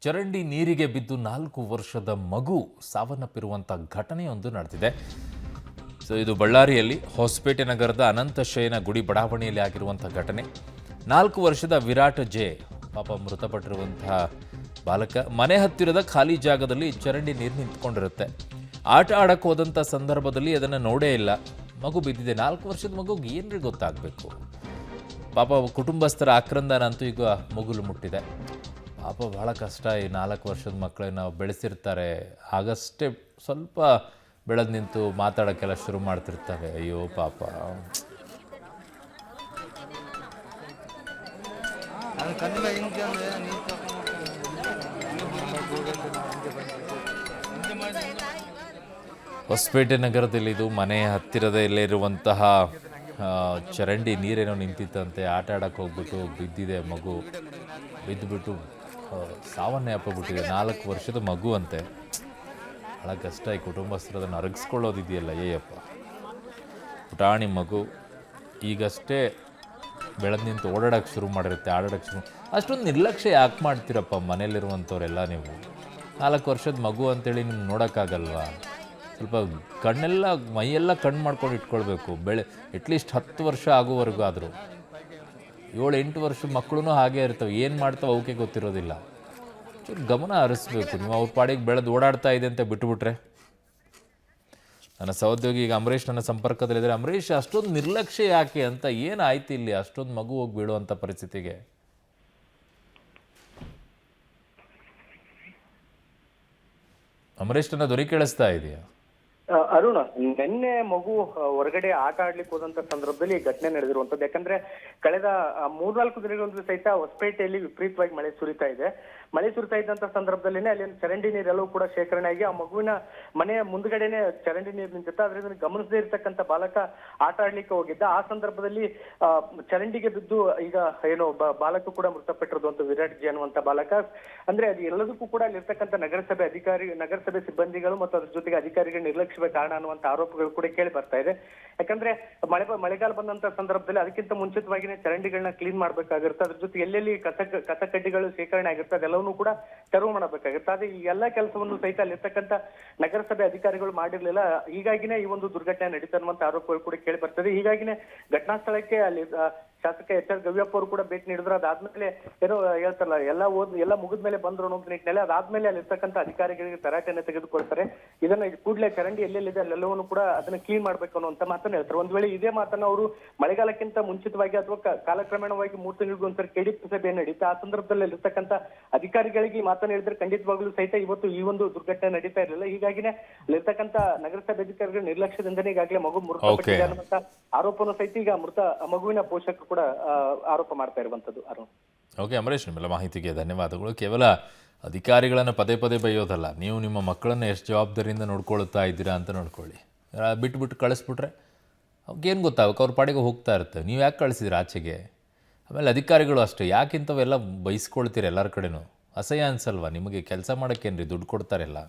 ಚರಂಡಿ ನೀರಿಗೆ ಬಿದ್ದು 4 ವರ್ಷದ ಮಗು ಸಾವನ್ನಪ್ಪಿರುವಂಥ ಘಟನೆಯೊಂದು ನಡೆದಿದೆ. ಇದು ಬಳ್ಳಾರಿಯಲ್ಲಿ ಹೊಸಪೇಟೆ ನಗರದ ಅನಂತಶಯನ ಗುಡಿ ಬಡಾವಣೆಯಲ್ಲಿ ಆಗಿರುವಂಥ ಘಟನೆ. 4 ವರ್ಷದ ವಿರಾಟ್ ಜೆ ಪಾಪ ಮೃತಪಟ್ಟಿರುವಂತಹ ಬಾಲಕ ಮನೆ ಹತ್ತಿರದ ಖಾಲಿ ಜಾಗದಲ್ಲಿ ಚರಂಡಿ ನೀರು ನಿಂತ್ಕೊಂಡಿರುತ್ತೆ. ಆಟ ಆಡಕ್ಕೆ ಹೋದಂಥ ಸಂದರ್ಭದಲ್ಲಿ ಅದನ್ನು ನೋಡೇ ಇಲ್ಲ. ಮಗು ಬಿದ್ದಿದೆ. 4 ವರ್ಷದ ಮಗುಗೆ ಏನ್ರಿ ಗೊತ್ತಾಗಬೇಕು. ಪಾಪ ಕುಟುಂಬಸ್ಥರ ಆಕ್ರಂದನ ಅಂತೂ ಈಗ ಮುಗುಲು ಮುಟ್ಟಿದೆ. ಪಾಪ ಬಹಳ ಕಷ್ಟ. ಈ 4 ವರ್ಷದ ಮಕ್ಕಳನ್ನ ಬೆಳೆಸಿರ್ತಾರೆ. ಆಗಷ್ಟೇ ಸ್ವಲ್ಪ ಬೆಳೆದು ನಿಂತು ಮಾತಾಡೋಕ್ಕೆಲ್ಲ ಶುರು ಮಾಡ್ತಿರ್ತಾರೆ. ಅಯ್ಯೋ ಪಾಪ. ಹೊಸಪೇಟೆ ನಗರದಲ್ಲಿ ಇದು ಮನೆ ಹತ್ತಿರದಲ್ಲೇ ಇರುವಂತಹ ಚರಂಡಿ ನೀರೇನೋ ನಿಂತಿತ್ತಂತೆ. ಆಟ ಆಡಕ್ಕೆ ಹೋಗ್ಬಿಟ್ಟು ಬಿದ್ದಿದೆ ಮಗು. ಬಿದ್ದುಬಿಟ್ಟು ಸಾವನ್ನೇ ಅಪ್ಪಿಬಿಟ್ಟಿದೆ. 4 ವರ್ಷದ ಮಗು ಅಂತೆ. ಭಾಳ ಕಷ್ಟ. ಈ ಕುಟುಂಬಸ್ಥರು ಅದನ್ನು ಅರಗಿಸ್ಕೊಳ್ಳೋದಿದೆಯಲ್ಲ, ಏಯಪ್ಪ. ಪುಟಾಣಿ ಮಗು ಈಗಷ್ಟೇ ಬೆಳೆದು ನಿಂತು ಓಡಾಡೋಕ್ಕೆ ಶುರು ಮಾಡಿರುತ್ತೆ, ಆಡೋಕ್ಕೆ ಶುರು. ಅಷ್ಟೊಂದು ನಿರ್ಲಕ್ಷ್ಯ ಯಾಕೆ ಮಾಡ್ತೀರಪ್ಪ ಮನೇಲಿರುವಂಥವ್ರೆಲ್ಲ ನೀವು? 4 ವರ್ಷದ ಮಗು ಅಂತೇಳಿ ನಿಮ್ಗೆ ನೋಡೋಕ್ಕಾಗಲ್ವಾ? ಸ್ವಲ್ಪ ಕಣ್ಣೆಲ್ಲ ಮೈಯೆಲ್ಲ ಕಣ್ಣು ಮಾಡ್ಕೊಂಡು ಇಟ್ಕೊಳ್ಬೇಕು. ಅಟ್ಲೀಸ್ಟ್ 10 ವರ್ಷ ಆಗೋವರೆಗೂ ಆದರೂ. 7-8 ವರ್ಷದ ಮಕ್ಕಳು ಹಾಗೇ ಇರ್ತವೆ. ಏನು ಮಾಡ್ತಾವೆ ಅವಕ್ಕೆ ಗೊತ್ತಿರೋದಿಲ್ಲ. ಚೂರು ಗಮನ ಹರಿಸ್ಬೇಕು ನೀವು. ಅವ್ರ ಪಾಡಿಗೆ ಬೆಳೆದು ಓಡಾಡ್ತಾ ಇದೆ ಅಂತ ಬಿಟ್ಟುಬಿಟ್ರೆ. ನನ್ನ ಸಹೋದ್ಯೋಗಿ ಈಗ ಅಂಬರೀಷ್ ನನ್ನ ಸಂಪರ್ಕದಲ್ಲಿದ್ದಾರೆ. ಅಂಬರೀಷ್, ಅಷ್ಟೊಂದು ನಿರ್ಲಕ್ಷ್ಯ ಯಾಕೆ ಅಂತ? ಏನಾಯ್ತು ಇಲ್ಲಿ ಅಷ್ಟೊಂದು ಮಗು ಹೋಗಿ ಬೀಳುವಂಥ ಪರಿಸ್ಥಿತಿಗೆ? ಅಂಬರೀಷ್, ನನ್ನ ಧ್ವನಿ ಕೇಳಿಸ್ತಾ ಇದೆಯಾ? ಅರುಣ, ನಿನ್ನೆ ಮಗು ಹೊರಗಡೆ ಆಟ ಆಡ್ಲಿಕ್ಕೆ ಹೋದಂತ ಸಂದರ್ಭದಲ್ಲಿ ಈ ಘಟನೆ ನಡೆದಿರುವಂತದ್ದು. ಯಾಕಂದ್ರೆ ಕಳೆದ 3-4 ದಿನಗಳಿಂದ ಸಹಿತ ಹೊಸಪೇಟೆಯಲ್ಲಿ ವಿಪರೀತವಾಗಿ ಮಳೆ ಸುರಿತಾ ಇದೆ. ಮಳೆ ಸುರಿತಾ ಇದ್ದಂತ ಸಂದರ್ಭದಲ್ಲಿನೇ ಅಲ್ಲಿ ಚರಂಡಿ ನೀರೆಲ್ಲವೂ ಕೂಡ ಶೇಖರಣೆ ಆಗಿ ಆ ಮಗುವಿನ ಮನೆಯ ಮುಂದ್ಗಡೆನೆ ಚರಂಡಿ ನೀರು ನಿಂತಿತ್ತು. ಅದರಿಂದ ಗಮನಿಸದೇ ಇರ್ತಕ್ಕಂಥ ಬಾಲಕ ಆಟ ಆಡ್ಲಿಕ್ಕೆ ಹೋಗಿದ್ದ. ಆ ಸಂದರ್ಭದಲ್ಲಿ ಚರಂಡಿಗೆ ಬಿದ್ದು ಈಗ ಏನು ಬಾಲಕ ಕೂಡ ಮೃತಪಟ್ಟಿರೋದು ಅಂತ ವಿರಾಟ್ ಜಿ ಅನ್ನುವಂತ ಬಾಲಕ. ಅಂದ್ರೆ ಅದು ಎಲ್ಲದಕ್ಕೂ ಕೂಡ ಅಲ್ಲಿರ್ತಕ್ಕಂಥ ನಗರಸಭೆ ಸಿಬ್ಬಂದಿಗಳು ಮತ್ತು ಅದ್ರ ಜೊತೆಗೆ ಅಧಿಕಾರಿಗಳ ನಿರ್ಲಕ್ಷ್ಯ ಕಾರಣ ಅನ್ನುವಂತ ಆರೋಪಗಳು ಕೂಡ ಕೇಳಿ ಬರ್ತಾ ಇದೆ. ಯಾಕಂದ್ರೆ ಮಳೆಗಾಲ ಬಂದಂತ ಸಂದರ್ಭದಲ್ಲಿ ಅದಕ್ಕಿಂತ ಮುಂಚಿತವಾಗಿನೇ ಚರಂಡಿಗಳನ್ನ ಕ್ಲೀನ್ ಮಾಡ್ಬೇಕಾಗಿರುತ್ತೆ. ಅದ್ರ ಜೊತೆ ಎಲ್ಲೆಲ್ಲಿ ಕಸ ಕಡ್ಡಿಗಳು ಶೇಖರಣೆ ಆಗಿರುತ್ತೆ ಅದೆಲ್ಲವನ್ನೂ ಕೂಡ ತೆರವು ಮಾಡಬೇಕಾಗುತ್ತೆ. ಆದ್ರೆ ಈ ಎಲ್ಲಾ ಕೆಲಸವನ್ನು ಸಹಿತ ಅಲ್ಲಿರ್ತಕ್ಕಂಥ ನಗರಸಭೆ ಅಧಿಕಾರಿಗಳು ಮಾಡಿರ್ಲಿಲ್ಲ. ಹೀಗಾಗಿನೇ ಈ ಒಂದು ದುರ್ಘಟನೆ ನಡೀತಾ ಅನ್ನುವಂತ ಆರೋಪಗಳು ಕೂಡ ಕೇಳಿ ಬರ್ತದೆ. ಹೀಗಾಗಿನೇ ಘಟನಾ ಸ್ಥಳಕ್ಕೆ ಅಲ್ಲಿ ಶಾಸಕ ಎಚ್ ಆರ್ ಗವಿಯಪ್ಪ ಅವರು ಕೂಡ ಭೇಟಿ ನೀಡಿದ್ರು. ಅದಾದ್ಮೇಲೆ ಏನೋ ಹೇಳ್ತಾರಲ್ಲ, ಎಲ್ಲ ಮುಗಿದ್ಮೇಲೆ ಬಂದ್ರು ಅನ್ನೋ ನಿಟ್ಟಿನಲ್ಲಿ ಅದಾದ್ಮೇಲೆ ಅಲ್ಲಿರ್ತಕ್ಕಂಥ ಅಧಿಕಾರಿಗಳಿಗೆ ತರಾಟೆಯನ್ನು ತೆಗೆದುಕೊಳ್ತಾರೆ. ಇದನ್ನ ಕೂಡಲೇ ಚರಂಡಿ ಎಲ್ಲೆಲ್ಲಿದೆ ಅಲ್ಲೆಲ್ಲವನ್ನೂ ಕೂಡ ಅದನ್ನ ಕ್ಲೀನ್ ಮಾಡ್ಬೇಕು ಅನ್ನುವಂತ ಮಾತನ್ನ ಹೇಳ್ತಾರೆ. ಒಂದ್ ವೇಳೆ ಇದೇ ಮಾತನ್ನ ಅವರು ಮಳೆಗಾಲಕ್ಕಿಂತ ಮುಂಚಿತವಾಗಿ ಅಥವಾ ಕಾಲಕ್ರಮೇಣವಾಗಿ 3 ತಿಂಗಳಿಗೂ ಒಂದ್ಸರಿ ಕೆಡಿಪಿ ಸಭೆ ನಡೀತಾ ಆ ಸಂದರ್ಭದಲ್ಲಿ ಇರ್ತಕ್ಕಂಥ ಅಧಿಕಾರಿಗಳಿಗೆ ಈ ಮಾತನ್ನ ಹೇಳಿದ್ರೆ ಖಂಡಿತವಾಗ್ಲೂ ಸಹಿತ ಇವತ್ತು ಈ ಒಂದು ದುರ್ಘಟನೆ ನಡೀತಾ ಇರಲಿಲ್ಲ. ಹೀಗಾಗಿನೇ ಅಲ್ಲಿರ್ತಕ್ಕಂಥ ನಗರಸಭೆ ಅಧಿಕಾರಿಗಳ ನಿರ್ಲಕ್ಷ್ಯದಿಂದನೇ ಈಗಾಗಲೇ ಮಗು ಮೃತಪಟ್ಟಿದೆ ಅನ್ನುವಂತ ಆರೋಪವನ್ನು ಸಹಿತ ಈಗ ಮೃತ ಮಗುವಿನ ಪೋಷಕರು ಕೂಡ ಆರೋಪ ಮಾಡ್ತಾ ಇರುವಂತದ್ದು. ಅರುಣ್, ಓಕೆ ಅಂಬರೀಷ್, ನಿಮ್ಮೆಲ್ಲ ಮಾಹಿತಿಗೆ ಧನ್ಯವಾದಗಳು. ಕೇವಲ ಅಧಿಕಾರಿಗಳನ್ನು ಪದೇ ಪದೇ ಬೈಯೋದಲ್ಲ, ನೀವು ನಿಮ್ಮ ಮಕ್ಕಳನ್ನು ಎಷ್ಟು ಜವಾಬ್ದಾರಿಯಿಂದ ನೋಡ್ಕೊಳ್ತಾ ಇದ್ದೀರಾ ಅಂತ ನೋಡ್ಕೊಳ್ಳಿ. ಬಿಟ್ಟು ಕಳಿಸ್ಬಿಟ್ರೆ ಅವ್ರಿಗೇನು ಗೊತ್ತಾಗಬೇಕು? ಅವ್ರ ಪಾಡಿಗೆ ಹೋಗ್ತಾ ಇರ್ತವೆ. ನೀವು ಯಾಕೆ ಕಳಿಸಿದ್ರಿ ಆಚೆಗೆ? ಆಮೇಲೆ ಅಧಿಕಾರಿಗಳು ಅಷ್ಟೇ, ಯಾಕಿಂತವೆಲ್ಲ ಬೈಸ್ಕೊಳ್ತೀರಿ ಎಲ್ಲರ ಕಡೆನೂ? ಅಸಹ್ಯ ಅನ್ಸಲ್ವಾ ನಿಮಗೆ? ಕೆಲಸ ಮಾಡೋಕ್ಕೇನ್ರಿ ದುಡ್ಡು ಕೊಡ್ತಾರೆಲ್ಲ.